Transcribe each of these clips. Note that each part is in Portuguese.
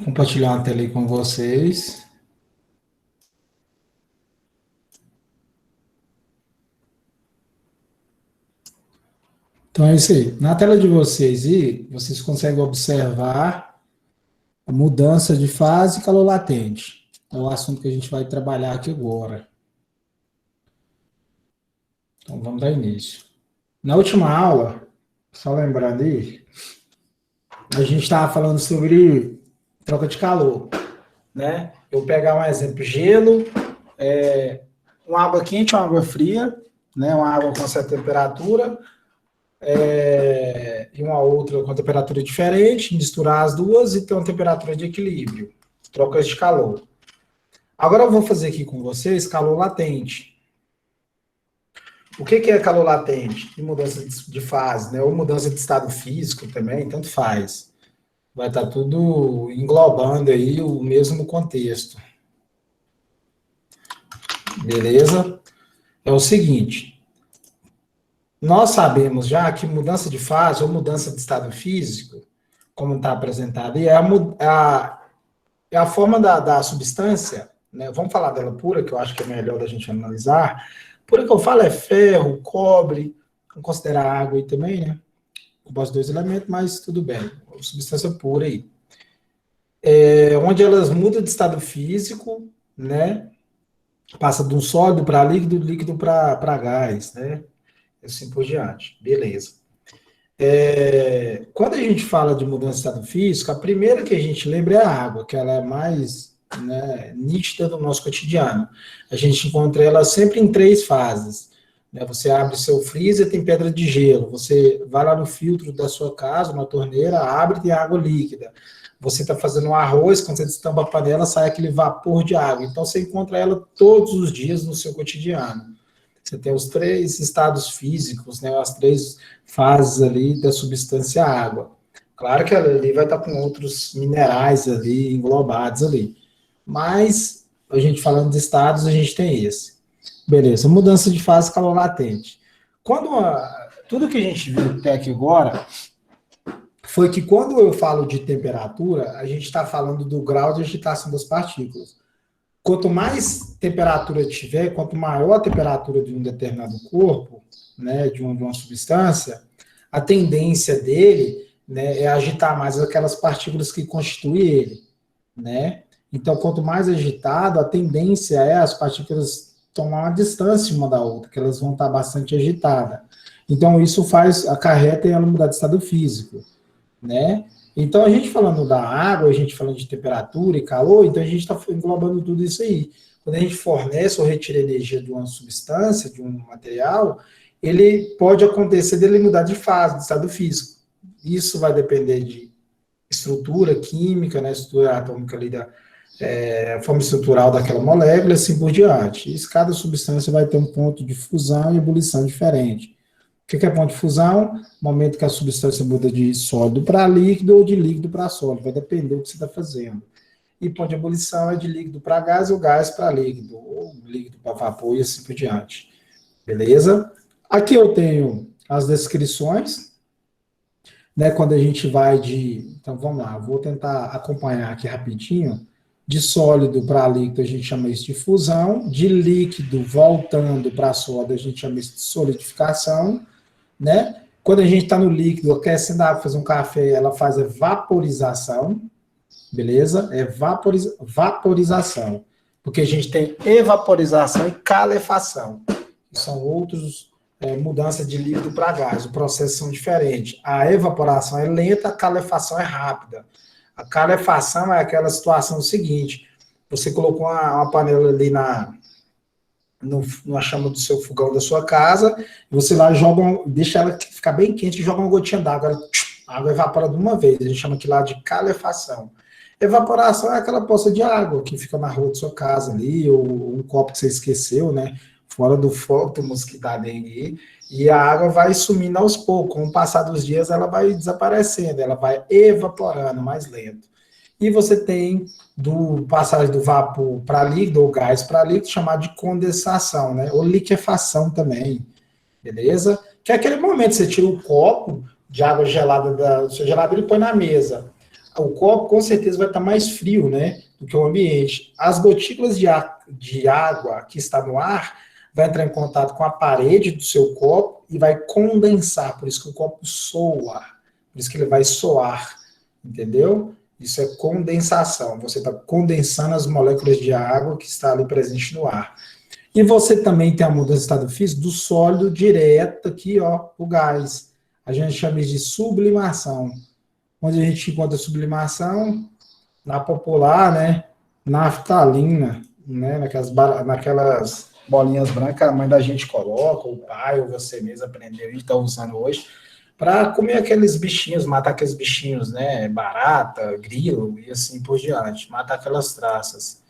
Compartilhar uma tela aí com vocês. Então é isso aí. Na tela de vocês aí, vocês conseguem observar a mudança de fase e calor latente. É o assunto que a gente vai trabalhar aqui agora. Então vamos dar início. Na última aula, só lembrando aí, a gente estava falando sobre troca de calor, né? Eu vou pegar um exemplo, gelo, uma água quente, uma água fria, né? Uma água com certa temperatura, e uma outra com temperatura diferente, misturar as duas e ter uma temperatura de equilíbrio, trocas de calor. Agora eu vou fazer aqui com vocês calor latente. O que é calor latente? E mudança de fase, né? Ou mudança de estado físico também, tanto faz. Vai estar tudo englobando aí o mesmo contexto. Beleza? É o seguinte, nós sabemos já que mudança de fase ou mudança de estado físico, como está apresentado aí, é a forma da substância, né? Vamos falar dela pura, que eu acho que é melhor da gente analisar. Pura que eu falo é ferro, cobre, vamos considerar água aí também, né? Os dois elementos, mas tudo bem. Substância pura aí. Onde elas mudam de estado físico, né? Passa de um sólido para líquido, líquido para gás, né? Assim por diante. Beleza. Quando a gente fala de mudança de estado físico, a primeira que a gente lembra é a água, que ela é mais, né, nítida no nosso cotidiano. A gente encontra ela sempre em três fases. Né? Você abre seu freezer, tem pedra de gelo. Você vai lá no filtro da sua casa, na torneira, abre e tem água líquida. Você está fazendo um arroz, quando você destampa a panela, sai aquele vapor de água. Então, você encontra ela todos os dias no seu cotidiano. Você tem os três estados físicos, né, as três fases ali da substância água. Claro que ela ali vai estar com outros minerais ali englobados ali. Mas, a gente falando de estados, a gente tem esse. Beleza, mudança de fase calor latente. Tudo que a gente viu até aqui agora foi que quando eu falo de temperatura, a gente está falando do grau de agitação das partículas. Quanto mais temperatura tiver, quanto maior a temperatura de um determinado corpo, né, de uma substância, a tendência dele, né, é agitar mais aquelas partículas que constituem ele, né? Então, quanto mais agitado, a tendência é as partículas tomar uma distância uma da outra, que elas vão estar bastante agitadas. Então, isso acarreta em ela mudar de estado físico, né? Então, a gente falando da água, a gente falando de temperatura e calor, então a gente está englobando tudo isso aí. Quando a gente fornece ou retira energia de uma substância, de um material, ele pode acontecer dele mudar de fase, de estado físico. Isso vai depender de estrutura química, né, estrutura atômica ali forma estrutural daquela molécula, assim por diante. E cada substância vai ter um ponto de fusão e ebulição diferente. O que é ponto de fusão? Momento que a substância muda de sólido para líquido ou de líquido para sólido, vai depender do que você está fazendo. E ponto de ebulição é de líquido para gás ou gás para líquido, ou líquido para vapor e assim por diante. Beleza? Aqui eu tenho as descrições, né, quando a gente vai de... Então vamos lá, vou tentar acompanhar aqui rapidinho. De sólido para líquido a gente chama isso de fusão, de líquido voltando para sólido a gente chama isso de solidificação, né? Quando a gente está no líquido, aquecendo a água, fazer um café, ela faz a vaporização, beleza? É vaporização, porque a gente tem evaporização e calefação, que são outros mudanças de líquido para gás. Os processos são diferentes. A evaporação é lenta, a calefação é rápida. A calefação é aquela situação seguinte: você colocou uma panela ali na chama do seu fogão da sua casa, e você lá deixa ela ficar bem quente e joga uma gotinha d'água, a água evapora de uma vez, a gente chama aquilo lá de calefação. Evaporação é aquela poça de água que fica na rua da sua casa ali, ou um copo que você esqueceu, né, fora do foco que dá dengue, e a água vai sumindo aos poucos, com o passar dos dias ela vai desaparecendo, ela vai evaporando mais lento. E você tem do passagem do vapor para líquido ou gás para líquido, chamado de condensação, né? Ou liquefação também, beleza? Que é aquele momento que você tira o copo de água gelada da sua geladeira e põe na mesa. o copo com certeza vai estar mais frio, né, do que o ambiente. As gotículas de água que está no ar vai entrar em contato com a parede do seu copo e vai condensar, por isso que o copo soa, por isso que ele vai soar, entendeu? Isso é condensação, você está condensando as moléculas de água que está ali presente no ar. E você também tem a mudança de estado físico do sólido direto aqui, ó, o gás. A gente chama isso de sublimação. Onde a gente encontra sublimação? Na popular, né? Naftalina, né? Naquelas bolinhas brancas, a mãe da gente coloca, o pai ou você mesmo aprendeu, a gente está usando hoje, para comer aqueles bichinhos, matar aqueles bichinhos, né? Barata, grilo e assim por diante, matar aquelas traças.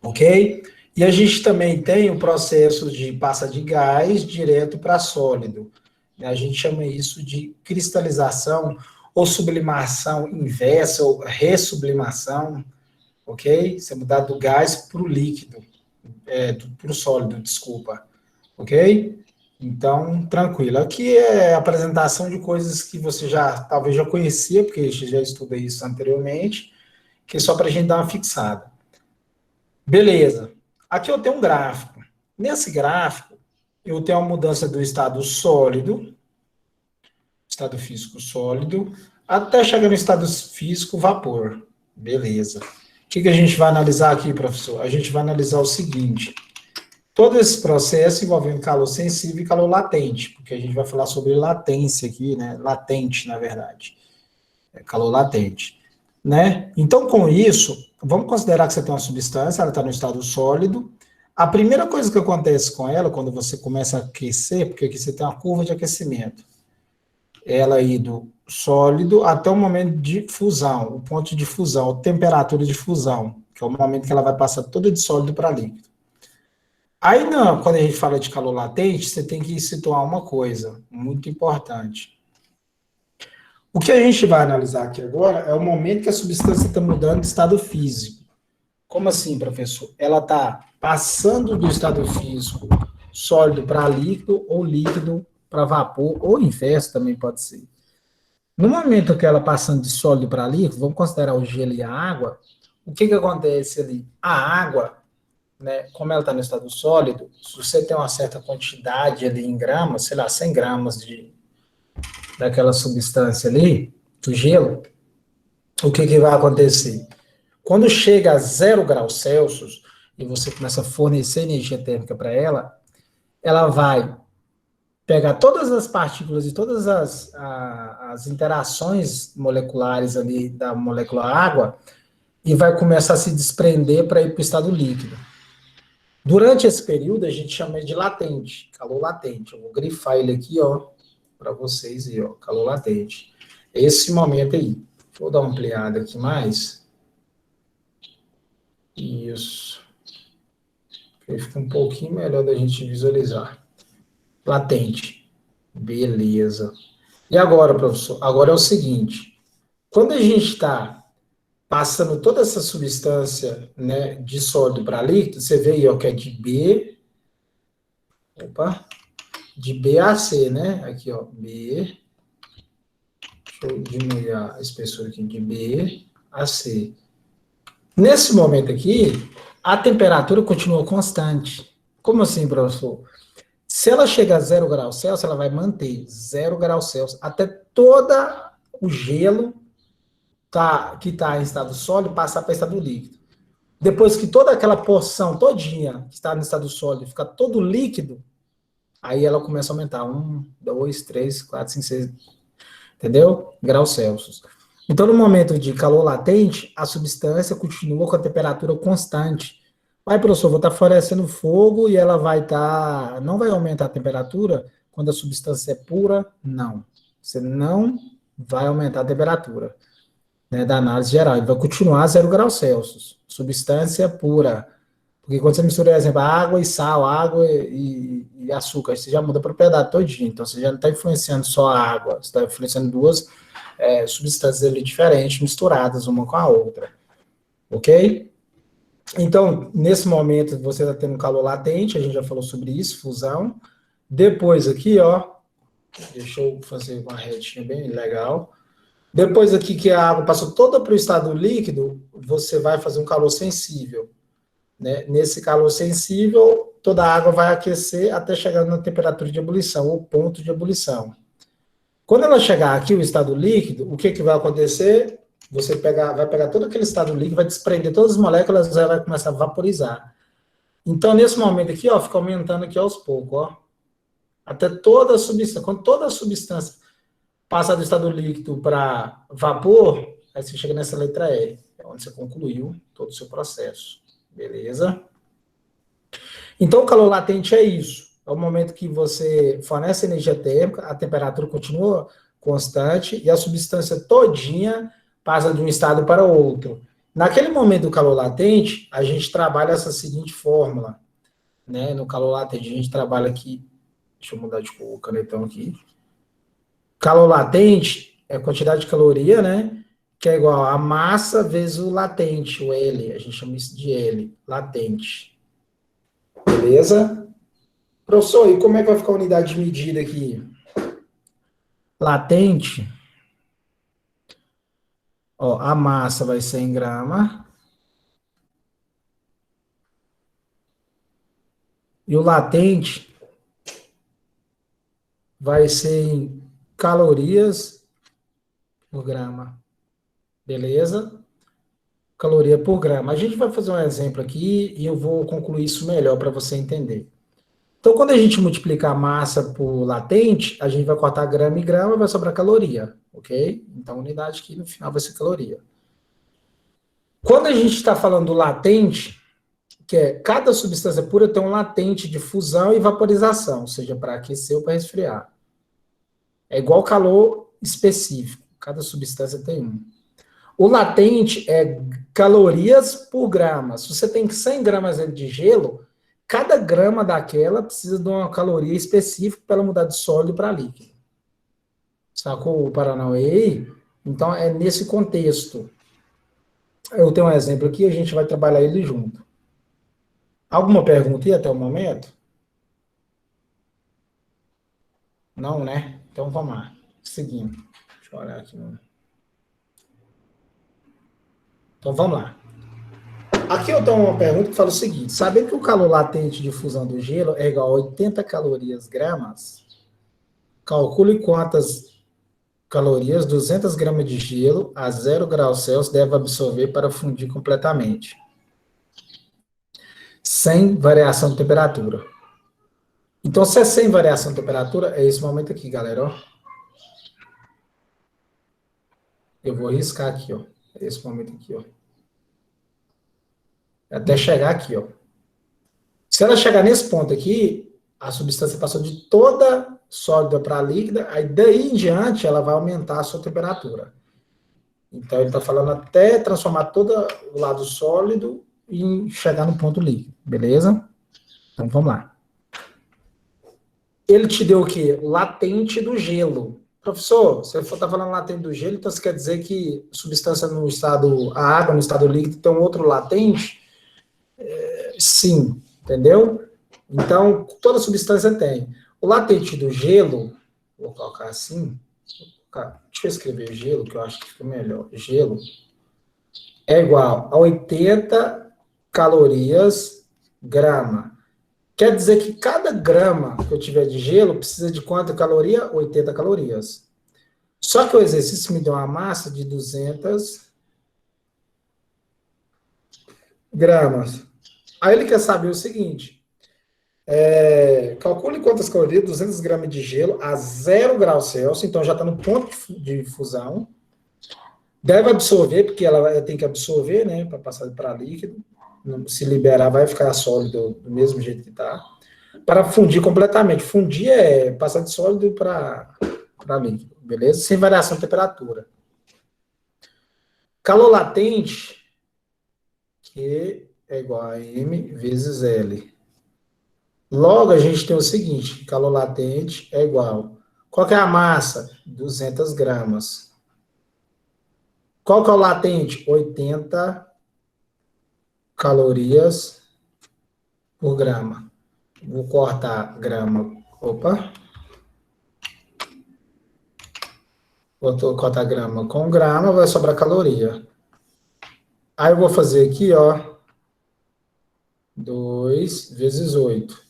Ok? E a gente também tem o processo de passa de gás direto para sólido. A gente chama isso de cristalização ou sublimação inversa ou ressublimação, ok? Você mudar do gás para o líquido, para o sólido, desculpa, ok? Então, tranquilo. Aqui é a apresentação de coisas que você talvez já conhecia, porque você já estudou isso anteriormente, que é só para a gente dar uma fixada. Beleza. Aqui eu tenho um gráfico. Nesse gráfico, eu tenho a mudança do estado sólido, estado físico sólido, até chegar no estado físico vapor. Beleza. O que a gente vai analisar aqui, professor? A gente vai analisar o seguinte: todo esse processo envolvendo calor sensível e calor latente, porque a gente vai falar sobre latência aqui, né? Latente, na verdade. É calor latente, né? Então, com isso, vamos considerar que você tem uma substância, ela está no estado sólido. A primeira coisa que acontece com ela, quando você começa a aquecer, porque aqui você tem uma curva de aquecimento, ela ir do sólido até o momento de fusão, o ponto de fusão, a temperatura de fusão, que é o momento que ela vai passar toda de sólido para líquido. Aí, não, quando a gente fala de calor latente, você tem que situar uma coisa muito importante. O que a gente vai analisar aqui agora é o momento que a substância está mudando de estado físico. Como assim, professor? Ela está passando do estado físico sólido para líquido, ou líquido para vapor, ou inverso também pode ser. No momento que ela passando de sólido para líquido, vamos considerar o gelo e a água, o que acontece ali? A água, né, como ela está no estado sólido, se você tem uma certa quantidade ali em gramas, sei lá, 100 gramas daquela substância ali, do gelo, o que vai acontecer? Quando chega a 0 graus Celsius, e você começa a fornecer energia térmica para ela, ela vai pegar todas as partículas e todas as interações moleculares ali da molécula água e vai começar a se desprender para ir para o estado líquido. Durante esse período, a gente chama de latente, calor latente. Eu vou grifar ele aqui, ó, para vocês aí, ó, calor latente. Esse momento aí. Vou dar uma ampliada aqui mais. Isso. Aí fica um pouquinho melhor da gente visualizar. Latente. Beleza. E agora, professor? Agora é o seguinte. Quando a gente está passando toda essa substância, né, de sólido para líquido, você vê aí, ó, que é de B... Opa! De B a C, né? Aqui, ó, B... Deixa eu diminuir a espessura aqui, de B a C. Nesse momento aqui, a temperatura continua constante. Como assim, professor? Se ela chega a 0 graus Celsius, ela vai manter 0 graus Celsius até todo o gelo que está em estado sólido passar para estado líquido. Depois que toda aquela porção todinha que está no estado sólido fica todo líquido, aí ela começa a aumentar 1, 2, 3, 4, 5, 6, entendeu? Graus Celsius. Então, no momento de calor latente, a substância continua com a temperatura constante. Vai, professor, vou estar florescendo fogo e ela vai estar... Não vai aumentar a temperatura quando a substância é pura? Não. Você não vai aumentar a temperatura, né, da análise geral. Ele vai continuar a 0 graus Celsius. Substância pura. Porque quando você mistura, por exemplo, água e sal, água e açúcar, você já muda a propriedade todinha. Então, você já não está influenciando só a água, você está influenciando duas substâncias ali diferentes, misturadas uma com a outra. Ok? Então, nesse momento, você está tendo calor latente, a gente já falou sobre isso, fusão. Depois aqui, ó, deixa eu fazer uma retinha bem legal. Depois aqui que a água passou toda para o estado líquido, você vai fazer um calor sensível. Né? Nesse calor sensível, toda a água vai aquecer até chegar na temperatura de ebulição, ou ponto de ebulição. Quando ela chegar aqui, o estado líquido, o que, que vai acontecer? Você vai pegar todo aquele estado líquido, vai desprender todas as moléculas, ela vai começar a vaporizar. Então, nesse momento aqui, ó, fica aumentando aqui aos poucos, ó. Até toda a substância, quando toda a substância passa do estado líquido para vapor, aí você chega nessa letra E, é onde você concluiu todo o seu processo. Beleza? Então, o calor latente é isso. É o momento que você fornece energia térmica, a temperatura continua constante e a substância todinha passa de um estado para outro. Naquele momento do calor latente, a gente trabalha essa seguinte fórmula. Né? No calor latente, a gente trabalha aqui. Deixa eu mudar de cor o canetão aqui. Calor latente é a quantidade de caloria, né? Que é igual a massa vezes o latente, o L. A gente chama isso de L, latente. Beleza? Professor, e como é que vai ficar a unidade de medida aqui? Latente. Ó, a massa vai ser em grama. E o latente vai ser em calorias por grama. Beleza? Caloria por grama. A gente vai fazer um exemplo aqui e eu vou concluir isso melhor para você entender. Então, quando a gente multiplicar a massa por latente, a gente vai cortar grama e grama e vai sobrar caloria, ok? Então, a unidade aqui no final vai ser caloria. Quando a gente está falando do latente, que é cada substância pura tem um latente de fusão e vaporização, seja para aquecer ou para resfriar. É igual calor específico, cada substância tem um. O latente é calorias por grama. Se você tem 100 gramas de gelo, cada grama daquela precisa de uma caloria específica para ela mudar de sólido para líquido. Sacou o Paranauê? Então, é nesse contexto. Eu tenho um exemplo aqui, a gente vai trabalhar ele junto. Alguma pergunta aí até o momento? Não, né? Então, vamos lá. Seguindo. Deixa eu olhar aqui. Então, vamos lá. Aqui eu tenho uma pergunta que fala o seguinte: saber que o calor latente de fusão do gelo é igual a 80 calorias gramas? Calcule quantas calorias 200 gramas de gelo a 0 graus Celsius deve absorver para fundir completamente, sem variação de temperatura. Então, se é sem variação de temperatura, é esse momento aqui, galera. Ó. Eu vou riscar aqui, ó. É esse momento aqui, ó. Até chegar aqui, ó. Se ela chegar nesse ponto aqui, a substância passou de toda sólida para líquida, aí daí em diante ela vai aumentar a sua temperatura. Então ele está falando até transformar todo o lado sólido e chegar no ponto líquido, beleza? Então vamos lá. Ele te deu o quê? Latente do gelo. Professor, você está falando latente do gelo, então isso quer dizer que substância no estado, a água no estado líquido tem um outro latente? Sim, entendeu? Então, toda substância tem. O latente do gelo, vou colocar assim, deixa eu escrever gelo, que eu acho que fica melhor. Gelo é igual a 80 calorias grama. Quer dizer que cada grama que eu tiver de gelo precisa de quanta caloria? 80 calorias. Só que o exercício me deu uma massa de 200 gramas. Aí ele quer saber o seguinte: calcule quantas calorias, 200 gramas de gelo a 0 graus Celsius, então já está no ponto de fusão. Deve absorver, porque ela tem que absorver, né, para passar para líquido. Se liberar, vai ficar sólido do mesmo jeito que está. Para fundir completamente. Fundir é passar de sólido para líquido, beleza? Sem variação de temperatura. Calor latente, que é igual a M vezes L. Logo, a gente tem o seguinte, calor latente é igual. Qual que é a massa? 200 gramas. Qual que é o latente? 80 calorias por grama. Vou cortar grama. Opa. Vou cortar grama com grama, vai sobrar caloria. Aí eu vou fazer aqui, ó, 2 vezes 8.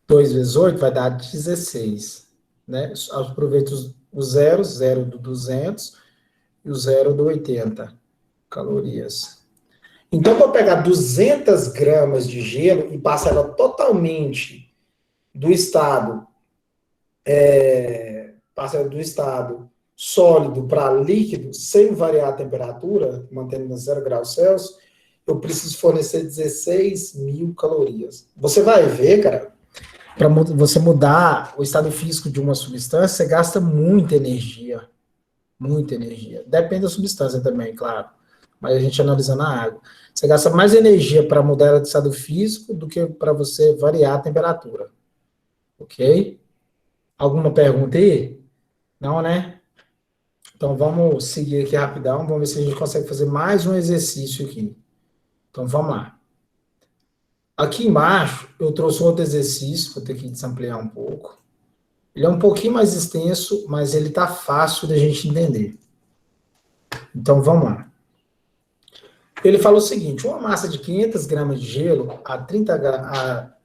2 vezes 8 vai dar 16, né? Aproveito o zero, zero do 200 e o zero do 80 calorias. Então, vou pegar 200 gramas de gelo e passar ela totalmente do estado, passa do estado sólido para líquido, sem variar a temperatura, mantendo a 0 graus Celsius, eu preciso fornecer 16 mil calorias. Você vai ver, cara, para você mudar o estado físico de uma substância, você gasta muita energia. Muita energia. Depende da substância também, claro. Mas a gente analisando a água. Você gasta mais energia para mudar ela de estado físico do que para você variar a temperatura. Ok? Alguma pergunta aí? Não, né? Então vamos seguir aqui rapidão. Vamos ver se a gente consegue fazer mais um exercício aqui. Então vamos lá. Aqui embaixo eu trouxe um outro exercício, vou ter que desampliar um pouco. Ele é um pouquinho mais extenso, mas ele está fácil da gente entender. Então vamos lá. Ele falou o seguinte: uma massa de 500 gramas de gelo a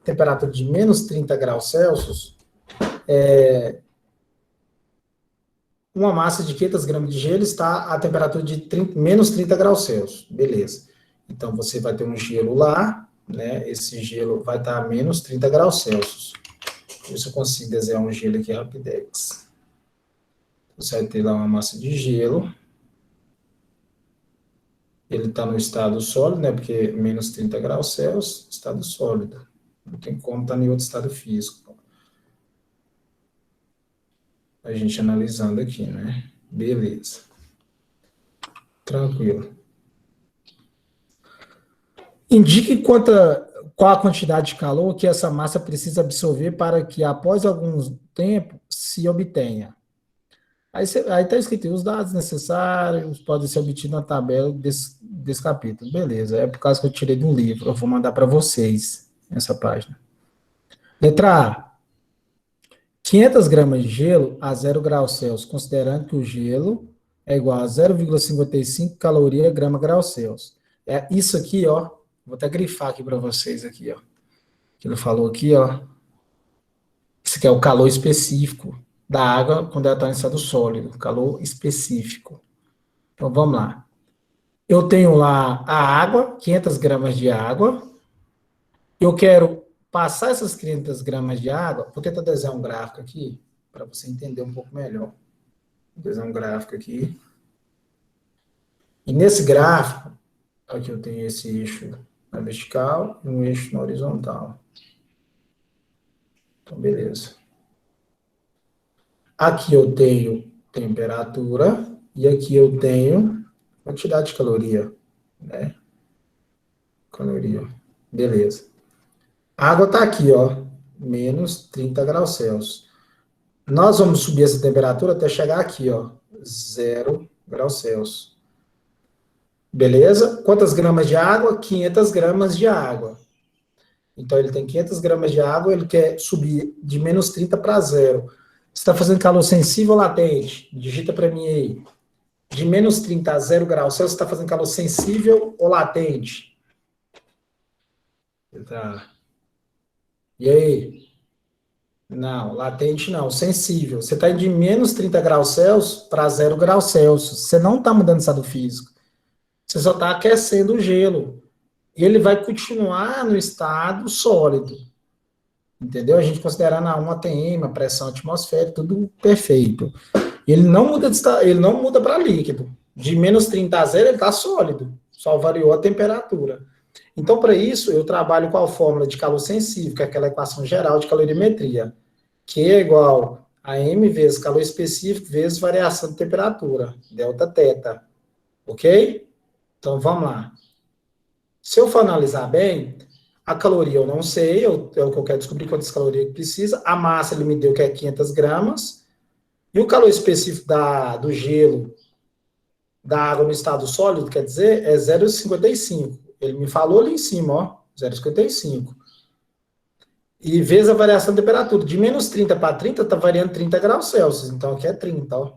temperatura de menos 30 graus Celsius, uma massa de 500 gramas de gelo está a temperatura de menos 30 graus Celsius. Beleza. Então, você vai ter um gelo lá, né? Esse gelo vai estar a menos 30 graus Celsius. Ver se eu consigo desenhar um gelo aqui rapidex. Você vai ter lá uma massa de gelo. Ele está no estado sólido, né? Porque menos 30 graus Celsius, estado sólido. Não tem como estar em outro estado físico. A gente analisando aqui, né? Beleza. Tranquilo. Indique qual a quantidade de calor que essa massa precisa absorver para que, após algum tempo, se obtenha. Aí está escrito, os dados necessários podem ser obtidos na tabela desse capítulo. Beleza, é por causa que eu tirei de um livro. Eu vou mandar para vocês essa página. Letra A. 500 gramas de gelo a 0 graus Celsius, considerando que o gelo é igual a 0,55 caloria grama graus Celsius. É isso aqui, ó. Vou até grifar aqui para vocês aqui, ó. Que ele falou aqui, ó. Isso aqui é o calor específico da água quando ela está em estado sólido. Calor específico. Então, vamos lá. Eu tenho lá a água, 500 gramas de água. Eu quero passar essas 500 gramas de água. Vou tentar desenhar um gráfico aqui para você entender um pouco melhor. Vou desenhar um gráfico aqui. E nesse gráfico, aqui eu tenho esse eixo na vertical e um eixo na horizontal. Então, beleza. Aqui eu tenho temperatura e aqui eu tenho quantidade de caloria, né? Caloria. Beleza. A água está aqui, ó, menos 30 graus Celsius. Nós vamos subir essa temperatura até chegar aqui, ó, 0 graus Celsius. Beleza? Quantas gramas de água? 500 gramas de água. Então, ele tem 500 gramas de água, ele quer subir de menos 30 para 0. Você está fazendo calor sensível ou latente? Digita para mim aí. De menos 30 a 0 graus Celsius, você está fazendo calor sensível ou latente? Tá. E aí? Não, latente não, sensível. Você está de menos 30 graus Celsius para 0 graus Celsius. Você não está mudando estado físico. Você só está aquecendo o gelo. E ele vai continuar no estado sólido. Entendeu? A gente considerando a 1 atm, a pressão atmosférica, tudo perfeito. Ele não muda para líquido. De menos 30 a 0, ele está sólido. Só variou a temperatura. Então, para isso, eu trabalho com a fórmula de calor sensível, que é aquela equação geral de calorimetria, que é igual a M vezes calor específico vezes variação de temperatura, delta teta. Ok? Então, vamos lá. Se eu for analisar bem, a caloria eu não sei, é o que eu quero descobrir quantas calorias que precisa. A massa ele me deu que é 500 gramas. E o calor específico do gelo, da água no estado sólido, quer dizer, é 0,55. Ele me falou ali em cima, ó, 0,55. E vezes a variação de temperatura. De menos 30 para 30, está variando 30 graus Celsius. Então, aqui é 30, ó.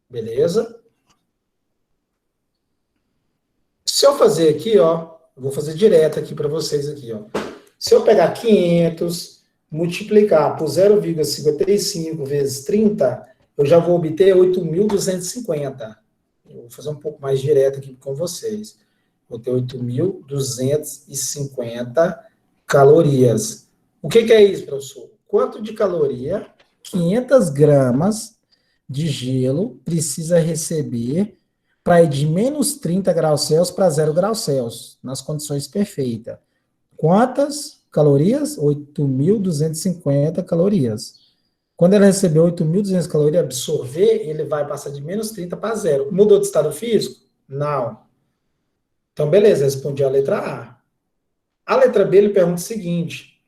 Beleza? Se eu fazer aqui, ó, eu vou fazer direto aqui para vocês aqui, ó. Se eu pegar 500, multiplicar por 0,55 vezes 30, eu já vou obter 8.250. Eu vou fazer um pouco mais direto aqui com vocês. Vou ter 8.250 calorias. O que é isso, professor? Quanto de caloria 500 gramas de gelo precisa receber para ir de menos 30 graus Celsius para 0 graus Celsius, nas condições perfeitas? Quantas calorias? 8.250 calorias. Quando ele receber 8.200 calorias, absorver, ele vai passar de menos 30 para 0. Mudou de estado físico? Não. Então, beleza, respondi a letra A. A letra B, ele pergunta o seguinte.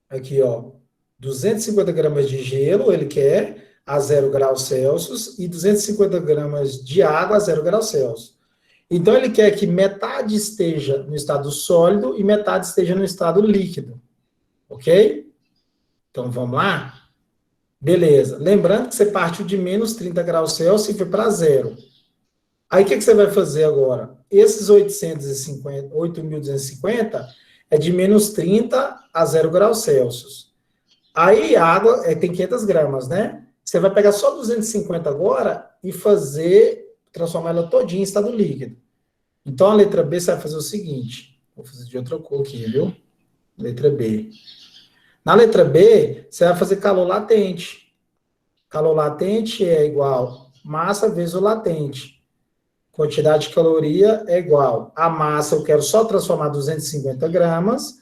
Aqui, ó. 250 gramas de gelo, ele quer a 0 graus Celsius, e 250 gramas de água a 0 graus Celsius. Então, ele quer que metade esteja no estado sólido e metade esteja no estado líquido. Ok? Então, vamos lá? Beleza. Lembrando que você partiu de menos 30 graus Celsius e foi para 0. Aí, o que você vai fazer agora? Esses 8.250 é de menos 30 a 0 graus Celsius. Aí, a água tem 500 gramas, né? Você vai pegar só 250 agora e transformar ela todinha em estado líquido. Então, a letra B, você vai fazer o seguinte. Vou fazer de outra cor aqui, viu? Letra B. Na letra B, você vai fazer calor latente. Calor latente é igual massa vezes o latente. Quantidade de caloria é igual a massa, eu quero só transformar 250 gramas,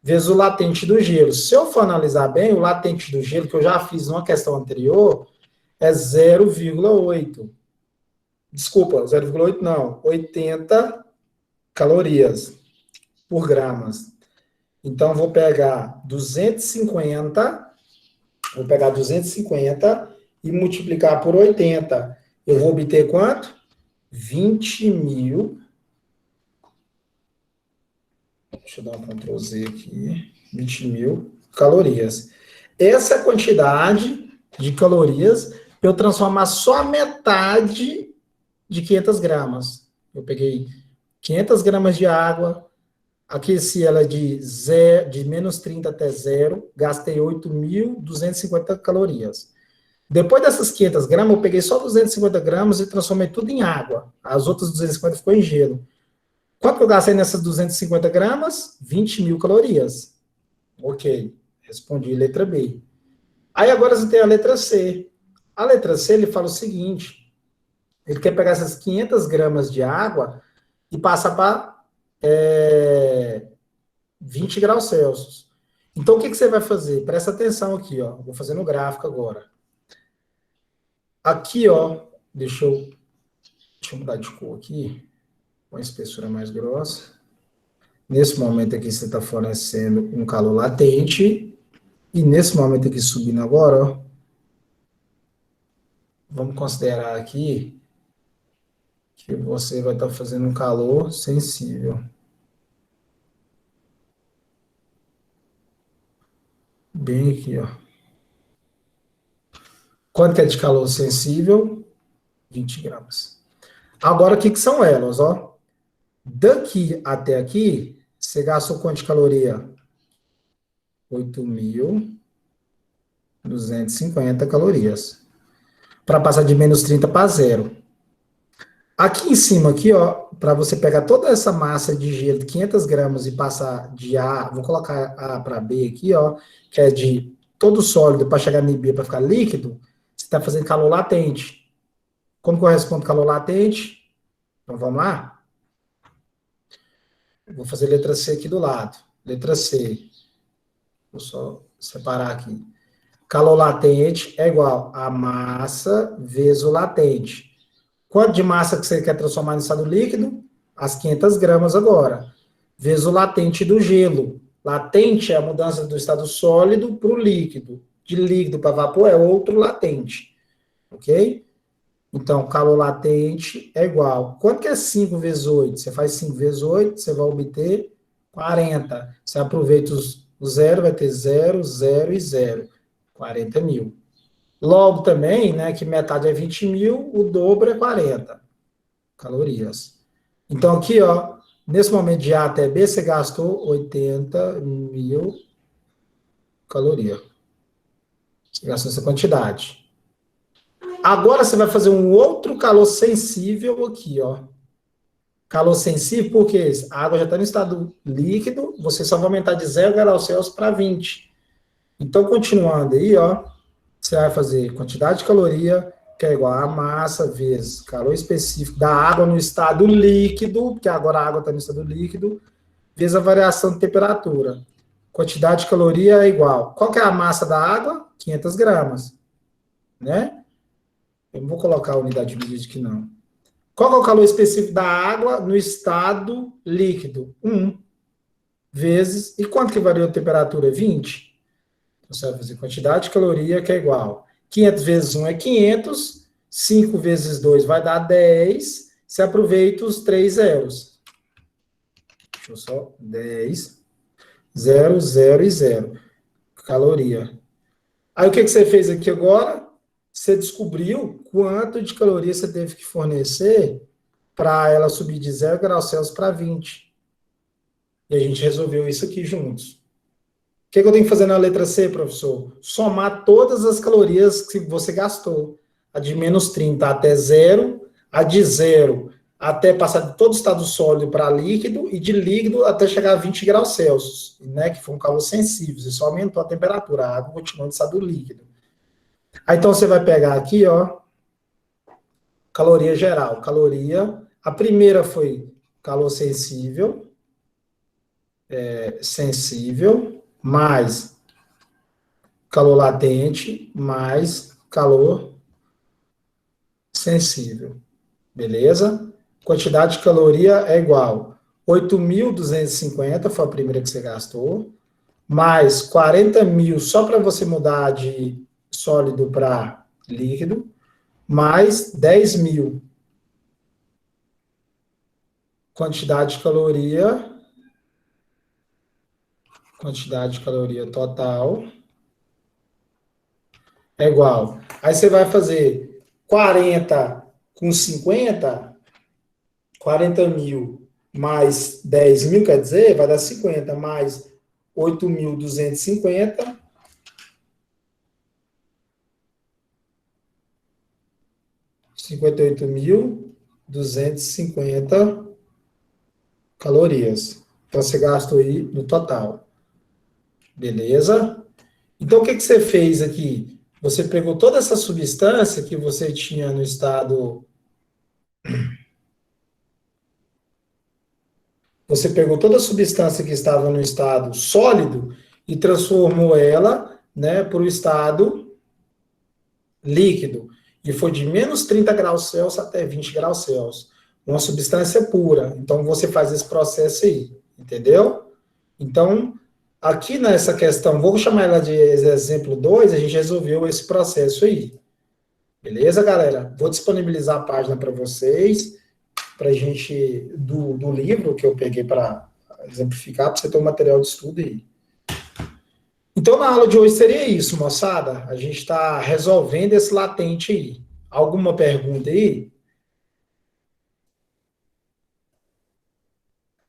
vezes o latente do gelo. Se eu for analisar bem, o latente do gelo, que eu já fiz numa questão anterior, é 0,8. Desculpa, 0,8 não, 80 calorias por gramas. Então, vou pegar 250 e multiplicar por 80. Eu vou obter quanto? 20.000. Deixa eu dar um Ctrl Z aqui. 20.000 calorias. Essa é a quantidade de calorias para eu transformar só a metade de 500 gramas. Eu peguei 500 gramas de água, aqueci ela de menos 30 até 0, gastei 8.250 calorias. Depois dessas 500 gramas, eu peguei só 250 gramas e transformei tudo em água. As outras 250 ficou em gelo. Quanto que eu gastei nessas 250 gramas? 20.000 calorias. Ok, respondi letra B. Aí agora você tem a letra C. A letra C, ele fala o seguinte, ele quer pegar essas 500 gramas de água e passar para 20 graus Celsius. Então, o que você vai fazer? Presta atenção aqui, ó. Vou fazer no gráfico agora. Aqui, ó, deixa eu mudar de cor aqui, com a espessura mais grossa. Nesse momento aqui, você está fornecendo um calor latente. E nesse momento aqui, subindo agora, ó, vamos considerar aqui que você vai estar fazendo um calor sensível. Bem aqui, ó. Quanto que é de calor sensível? 20 gramas. Agora, o que são elas, ó? Daqui até aqui, você gastou quanto de caloria? 8.250 calorias. Para passar de menos 30 para 0. Aqui em cima, aqui, ó, para você pegar toda essa massa de gelo de 500 gramas e passar de A, vou colocar A para B aqui, ó, que é de todo sólido para chegar em B para ficar líquido, você está fazendo calor latente. Como corresponde calor latente? Então, vamos lá? Vou fazer letra C aqui do lado. Letra C. Vou só separar aqui. Calor latente é igual a massa vezes o latente. Quanto de massa que você quer transformar em estado líquido? As 500 gramas agora. Vezes o latente do gelo. Latente é a mudança do estado sólido para o líquido. De líquido para vapor é outro latente. Ok? Então, calor latente é igual. Quanto que é 5 vezes 8? Você faz 5 vezes 8, você vai obter 40. Você aproveita os O zero vai ter 0, 0 e 0. 40 mil. Logo também, né, que metade é 20 mil, o dobro é 40 calorias. Então aqui, ó, nesse momento de A até B, você gastou 80 mil calorias. Você gastou essa quantidade. Agora você vai fazer um outro calor sensível aqui, ó. Calor sensível, porque a água já está no estado líquido, você só vai aumentar de 0 graus Celsius para 20. Então, continuando aí, ó, você vai fazer quantidade de caloria, que é igual a massa vezes calor específico da água no estado líquido, porque agora a água está no estado líquido, vezes a variação de temperatura. Quantidade de caloria é igual. Qual que é a massa da água? 500 gramas, né? Eu não vou colocar a unidade de medida aqui, não. Qual que é o calor específico da água no estado líquido? 1 vezes... E quanto que variou a temperatura? 20. Então, você vai fazer quantidade de caloria, que é igual. 500 vezes 1 é 500. 5 vezes 2 vai dar 10. Você aproveita os 3 zeros. Deixa eu só... 10, 0, 0 e 0. Caloria. Aí, o que você fez aqui agora? Você descobriu quanto de caloria você teve que fornecer para ela subir de 0 graus Celsius para 20. E a gente resolveu isso aqui juntos. O que eu tenho que fazer na letra C, professor? Somar todas as calorias que você gastou. A de menos 30 até 0, a de 0 até passar de todo o estado sólido para líquido, e de líquido até chegar a 20 graus Celsius, né, que foi um calor sensível. Você só aumentou a temperatura, a água continua em estado líquido. Aí, então, você vai pegar aqui, ó, caloria geral. Caloria, a primeira foi calor sensível, mais calor latente, mais calor sensível. Beleza? Quantidade de caloria é igual 8.250, foi a primeira que você gastou, mais 40 mil só para você mudar de sólido para líquido, mais 10 mil. Quantidade de caloria total é igual. Aí você vai fazer 40 com 50, 40 mil mais 10 mil, quer dizer, vai dar 50, mais 8.250, 58.250 calorias. Então, você gastou aí no total. Beleza? Então, o que você fez aqui? Você pegou toda essa substância que você tinha no estado... Você pegou toda a substância que estava no estado sólido e transformou ela, né, para o estado líquido. E foi de menos 30 graus Celsius até 20 graus Celsius. Uma substância pura. Então, você faz esse processo aí. Entendeu? Então, aqui nessa questão, vou chamar ela de exemplo 2, a gente resolveu esse processo aí. Beleza, galera? Vou disponibilizar a página para vocês, para a gente, do livro que eu peguei para exemplificar, para você ter um material de estudo aí. Então, na aula de hoje seria isso, moçada. A gente está resolvendo esse latente aí. Alguma pergunta aí?